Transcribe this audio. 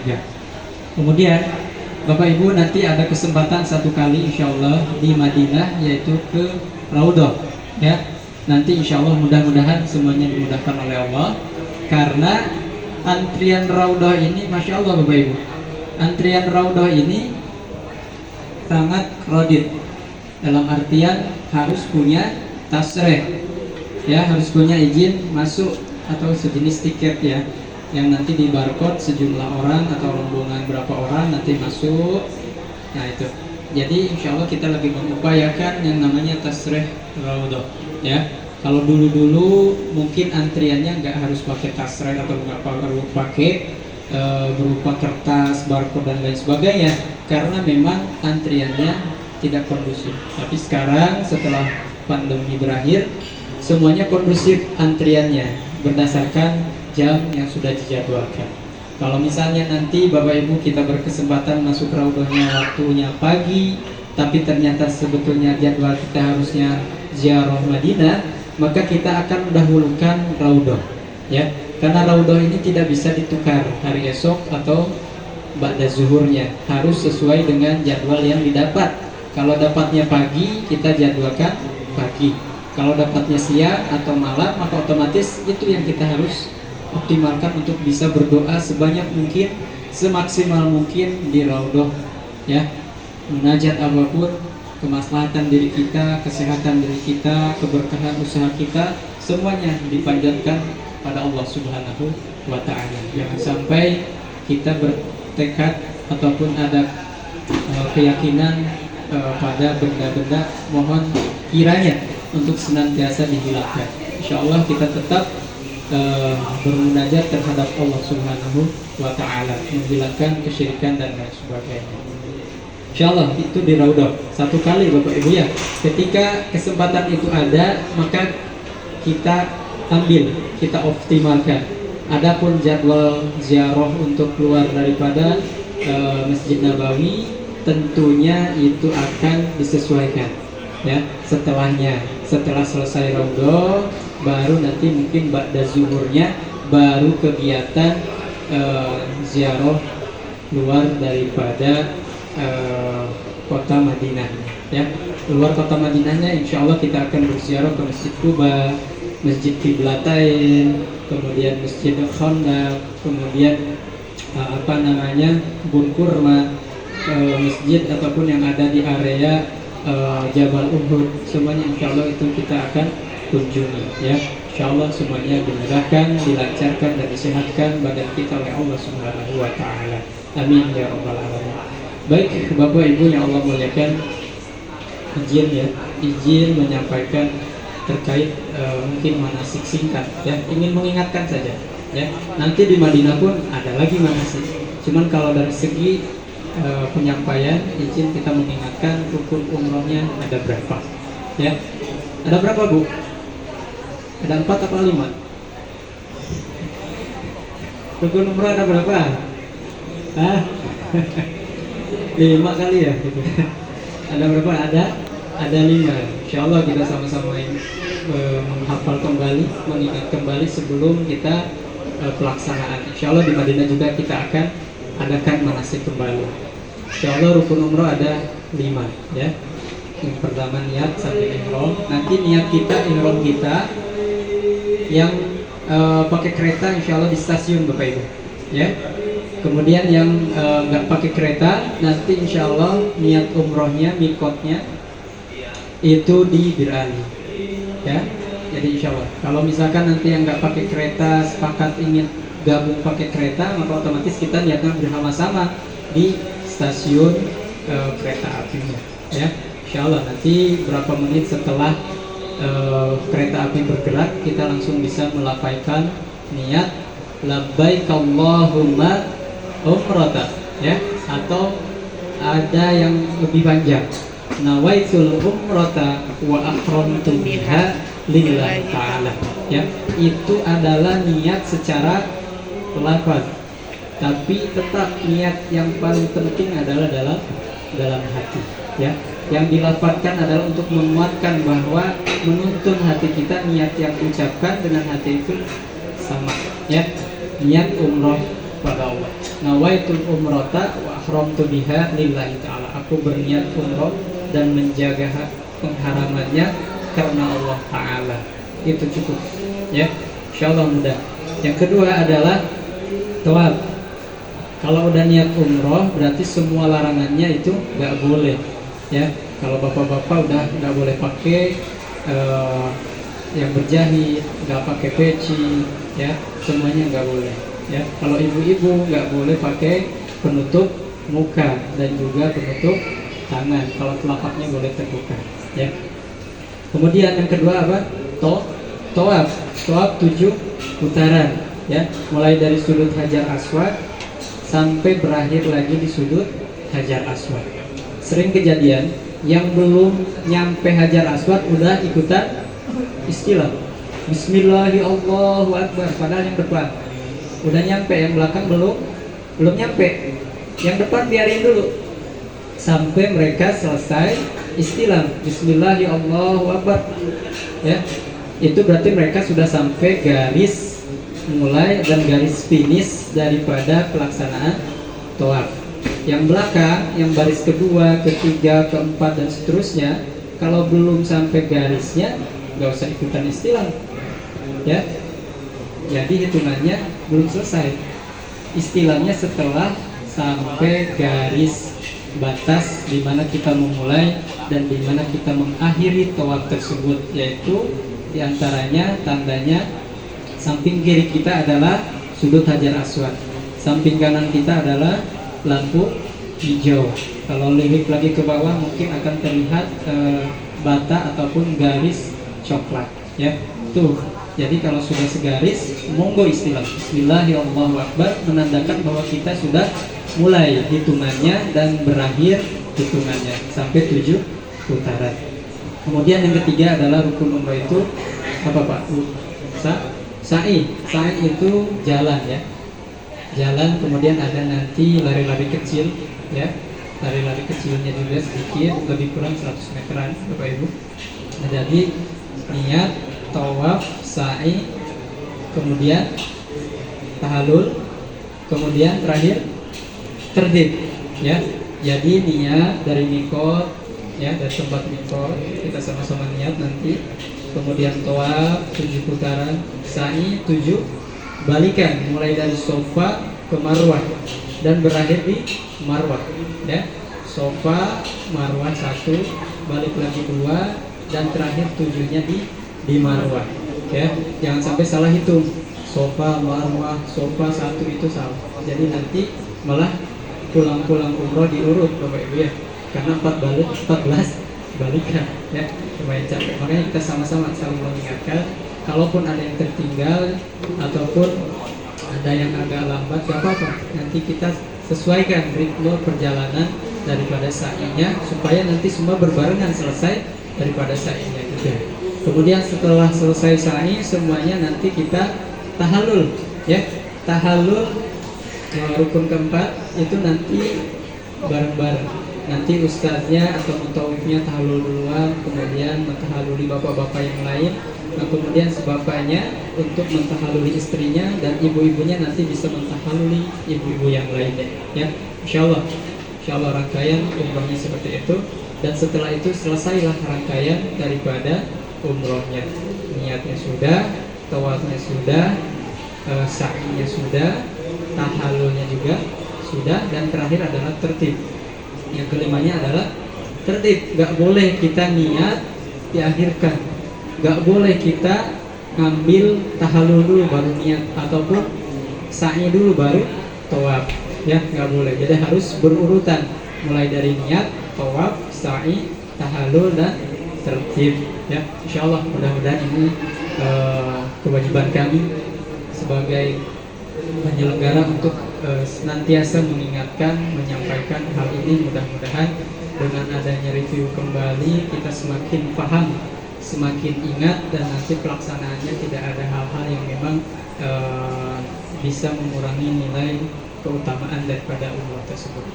juga. Kemudian Bapak Ibu nanti ada kesempatan satu kali insya Allah di Madinah, yaitu ke Raudhah ya. Nanti insya Allah mudah-mudahan semuanya dimudahkan oleh Allah. Karena antrian Raudhah ini Masya Allah Bapak Ibu, antrian Raudhah ini sangat kredit, dalam artian harus punya tasreh ya, harus punya izin masuk atau sejenis tiket ya, yang nanti di barcode sejumlah orang atau rombongan berapa orang nanti masuk. Nah itu, jadi insya Allah kita lagi mengupayakan yang namanya tasreh Raudhah ya. Kalau dulu-dulu mungkin antriannya nggak harus pakai tasreh atau nggak perlu pakai berupa kertas, barcode dan lain sebagainya, karena memang antriannya tidak kondusif. Tapi sekarang setelah pandemi berakhir, semuanya kondusif antriannya berdasarkan jam yang sudah dijadwalkan. Kalau misalnya nanti Bapak Ibu kita berkesempatan masuk Raudhahnya waktunya pagi, tapi ternyata sebetulnya jadwal kita harusnya ziarah Madinah, maka kita akan mendahulukan Raudhah ya, karena Raudhah ini tidak bisa ditukar hari esok atau ba'da zuhurnya, harus sesuai dengan jadwal yang didapat. Kalau dapatnya pagi, kita jadwalkan pagi. Kalau dapatnya siang atau malam, maka otomatis itu yang kita harus optimalkan untuk bisa berdoa sebanyak mungkin, semaksimal mungkin di Raudhah ya. Munajat apapun, kemaslahatan diri kita, kesehatan diri kita, keberkahan usaha kita, semuanya dipanjatkan pada Allah Subhanahu wa Ta'ala. Jangan sampai kita bertekad ataupun ada keyakinan pada benda-benda, mohon kiranya untuk senantiasa dihilangkan. Insya Allah kita tetap bermunajat terhadap Allah Subhanahu wa Ta'ala, menghilangkan kesyirikan dan lain sebagainya. Insya Allah itu di Raudhah satu kali Bapak Ibu ya. Ketika kesempatan itu ada, maka kita ambil, kita optimalkan. Adapun jadwal ziarah untuk keluar daripada Masjid Nabawi, tentunya itu akan disesuaikan ya. Setelah selesai Raudhah, baru nanti mungkin ba'da zuhurnya baru kegiatan ziarah luar daripada kota Madinah ya. Luar kota Madinahnya insya Allah kita akan berziarah ke Masjid Quba, Masjid Qiblatain, kemudian Masjid Khandaq, kemudian Bun Kurma, masjid ataupun yang ada di area Jabal Uhud, semuanya insya Allah itu kita akan kunjungi ya. Insya Allah semuanya dimudahkan, dilancarkan dan disehatkan badan kita oleh Allah Subhanahu wa Ta'ala. Amin ya rabbal alamin. Baik Bapak Ibu yang Allah muliakan, izin menyampaikan terkait mungkin manasik singkat ya, ingin mengingatkan saja ya. Nanti di Madinah pun ada lagi manasik, cuman kalau dari segi penyampaian, izin kita mengingatkan rukun umrohnya ada berapa ya. Ada berapa Bu? Ada 4 atau 5? Rukun umroh ada berapa? 5 kali ya gitu. Ada berapa? Ada 5. Insya Allah kita sama-sama menghafal kembali, mengingat kembali sebelum kita pelaksanaan. Insya Allah di Madinah juga kita akan adakan manasik kembali. Insya Allah rukun umroh ada 5 ya. Yang pertama niat sampai ihram. Nanti niat kita, ihram kita yang pakai kereta insya Allah di stasiun Bapak Ibu ya. Kemudian yang nggak pakai kereta, nanti insya Allah niat umrohnya, mikotnya itu di Bir Ali ya. Jadi insya Allah kalau misalkan nanti yang nggak pakai kereta sepakat ingin gabung pakai kereta, maka otomatis kita niatkan bersama-sama di stasiun kereta apinya ya. Insya Allah nanti berapa menit setelah kereta api bergerak, kita langsung bisa melafalkan niat labbaik Allahumma umrata ya, atau ada yang lebih panjang, nawaitul umrata wa ahramtu biha lillahi ta'ala ya. Itu adalah niat secara lafaz, tapi tetap niat yang paling penting adalah dalam hati ya. Yang dilafazkan adalah untuk menguatkan bahwa menuntun hati kita, niat yang diucapkan dengan hati itu sama ya. Niat umroh pada Allah. nawaitul umrata wa ahramtu biha lillahi ta'ala. Aku berniat umroh dan menjaga pengharamannya karena Allah Ta'ala. Itu cukup ya, insyaallah mudah. Yang kedua adalah tawaf. Kalau udah niat umroh berarti semua larangannya itu nggak boleh ya. Kalau bapak-bapak udah nggak boleh pakai yang berjahit, nggak pakai peci ya, semuanya nggak boleh ya. Kalau ibu-ibu nggak boleh pakai penutup muka dan juga penutup tangan. Kalau telapaknya boleh terbuka ya. Kemudian yang kedua apa? Tawaf 7 putaran ya, mulai dari sudut Hajar Aswad sampai berakhir lagi di sudut Hajar Aswad. Sering kejadian yang belum nyampe Hajar Aswad udah ikutan istilah Bismillahirrahmanirrahim, padahal yang depan udah nyampe, yang belakang belum nyampe. Yang depan biarin dulu sampai mereka selesai istilah Bismillahirrahmanirrahim ya. Itu berarti mereka sudah sampai garis mulai dan garis finish daripada pelaksanaan tawaf. Yang belakang, yang baris kedua, ketiga, keempat dan seterusnya, kalau belum sampai garisnya nggak usah ikutan istilah ya. Jadi hitungannya belum selesai istilahnya setelah sampai garis batas di mana kita memulai dan di mana kita mengakhiri tawaf tersebut, yaitu diantaranya tandanya samping kiri kita adalah sudut Hajar Aswad, samping kanan kita adalah lampu hijau. Kalau lirik lagi ke bawah mungkin akan terlihat bata ataupun garis coklat ya. Tuh, jadi kalau sudah segaris monggo istilah Bismillahirrahmanirrahim menandakan bahwa kita sudah mulai hitungannya dan berakhir hitungannya sampai 7 putaran. Kemudian yang ketiga adalah rukun umrah itu apa Pak? Sa'i itu jalan ya, jalan. Kemudian ada nanti lari-lari kecil ya, lari-lari kecilnya juga sedikit, lebih kurang 100 meteran Bapak Ibu. Nah, jadi niat, tawaf, sa'i, kemudian tahallul, kemudian terakhir tertib ya. Jadi niat dari mikot ya, dari tempat mikot kita sama-sama niat nanti. Kemudian tawaf 7 putaran, sa'i 7, balikan mulai dari Sofa ke Marwah dan berakhir di Marwah ya. Sofa, Marwah 1, balik lagi 2, dan terakhir 7-nya di Marwah ya. Jangan sampai salah hitung, Sofa, Marwah, Sofa 1 itu salah. Jadi nanti malah pulang-pulang umroh diurut Bapak Ibu ya, karena 14 balikan ya, lumayan capek. Makanya kita sama-sama saling mengingatkan, kalaupun ada yang tertinggal ataupun ada yang agak lambat gak apa-apa, nanti kita sesuaikan ritme perjalanan daripada sa'inya supaya nanti semua berbarengan selesai daripada sa'inya juga. Kemudian setelah selesai sa'i semuanya nanti kita tahallul ya. Tahallul rukun keempat itu nanti bareng-bareng. Nanti ustaznya atau mutawifnya tahallul duluan, kemudian mentahalluli bapak-bapak yang lain. Nah, kemudian sebapaknya untuk mentahalluli istrinya, dan ibu-ibunya nanti bisa mentahalluli ibu-ibu yang lainnya ya. Insyaallah rangkaian umrohnya seperti itu. Dan setelah itu selesailah rangkaian daripada umrohnya. Niatnya sudah, tawafnya sudah, sa'inya sudah, tahallulnya juga sudah, dan terakhir adalah tertib. Yang kelimanya adalah tertib. Gak boleh kita niat diakhirkan, gak boleh kita ngambil tahallul dulu baru niat, ataupun sa'i dulu baru tawaf ya, gak boleh. Jadi harus berurutan, mulai dari niat, tawaf, sa'i, tahallul, dan tertib ya. Insyaallah mudah-mudahan ini kewajiban kami sebagai penyelenggara untuk senantiasa mengingatkan, menyampaikan hal ini. Mudah-mudahan dengan adanya review kembali kita semakin paham, semakin ingat, dan nanti pelaksanaannya tidak ada hal-hal yang memang bisa mengurangi nilai keutamaan daripada umroh tersebut.